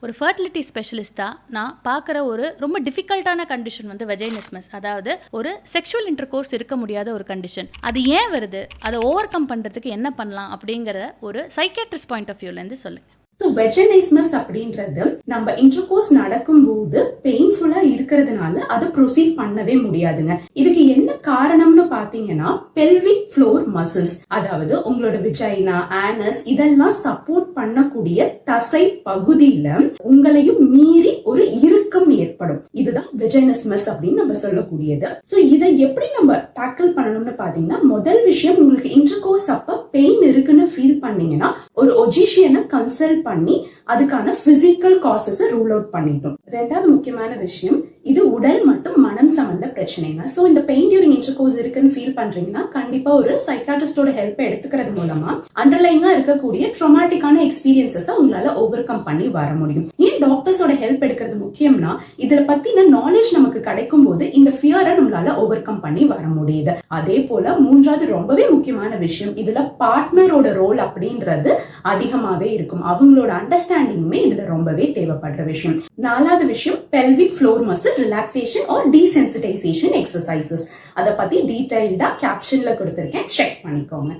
ஒரு ஃபர்டிலிட்டி ஸ்பெஷலிஸ்ட்டாக நான் பார்க்குற ஒரு ரொம்ப டிஃபிகல்ட்டான கண்டிஷன் வந்து வெஜைனிஸ்மஸ், அதாவது ஒரு செக்ஷுவல் இன்டர்கோர்ஸ் இருக்க முடியாத ஒரு கண்டிஷன். அது ஏன் வருது, அதை ஓவர் கம் பண்ணுறதுக்கு என்ன பண்ணலாம் அப்படிங்கிற ஒரு சைக்கியாட்ரிஸ்ட் பாயிண்ட் ஆஃப் வியூலேருந்து சொல்லுங்கள். ஸோ வெஜனைஸ்மஸ் அப்படின்றது நம்ம இன்டர்கோர்ஸ் நடக்கும்போது பெயின்ஃபுல்லா இருக்கிறதுனால அதை ப்ரொசீட் பண்ணவே முடியாதுங்க. இதுக்கு என்ன காரணம்னு பாத்தீங்கன்னா பெல்விக் ஃப்ளோர் மசில்ஸ், அதாவது உங்களோட விஜைனா, ஆனஸ் இதெல்லாம் சப்போர்ட் பண்ணக்கூடிய தசை பகுதியில உங்களையும் மீறி ஒரு இறுக்கம் ஏற்படும். இதுதான் வெஜனைஸ்மஸ் அப்படின்னு நம்ம சொல்லக்கூடியது. ஸோ இதை எப்படி நம்ம டேக்கிள் பண்ணணும்னு பாத்தீங்கன்னா, முதல் விஷயம், உங்களுக்கு இன்டர்கோர்ஸ் அப்ப பெயின் இருக்குன்னு ஃபீல் பண்ணீங்கன்னா ஒரு ஒஜிஷியனை கன்சல்ட் பண்ணி அதுக்கான பிசிக்கல் காசஸ் ரூல் அவுட் பண்ணிட்டோம். ரெண்டாவது முக்கியமான விஷயம், இது உடல் மற்றும் மனம் சம்பந்த பிரச்சனைங்க. சோ இந்த பெயின் டியூரிங் இன்டர்கோர்ஸ் இருக்குன்னு ஃபீல் பண்றீங்கன்னா கண்டிப்பா ஒரு சைக்காட்ரிஸ்டோட ஹெல்ப் எடுத்துக்கிறது மூலமா அண்டர்லைங்கா இருக்கக்கூடிய ட்ராமாட்டிக்கான எக்ஸ்பீரியன்சஸ் உங்களால ஓவர் கம் பண்ணி வர முடியும். ஏன் டாக்டர்ஸோட ஹெல்ப் எடுக்கிறது முக்கியம்னா, இதுல பத்தின நாலேஜ் நமக்கு கிடைக்கும் போது இந்த ஃபியரை நம்மளால ஓவர் கம் பண்ணி வர முடியுது. அதே போல மூன்றாவது ரொம்பவே முக்கியமான விஷயம், இதுல பார்ட்னரோட ரோல் அப்படின்றது அதிகமாவே இருக்கும். அவங்களோட அண்டர்ஸ்டாண்டிங்குமே இதுல ரொம்பவே தேவைப்படுற விஷயம். நாலாவது விஷயம், pelvic floor muscle relaxation or desensitization exercises. அதை பத்தி டீடைல்டா கேப்ஷன்ல கொடுத்திருக்கேன், செக் பண்ணிக்கோங்க.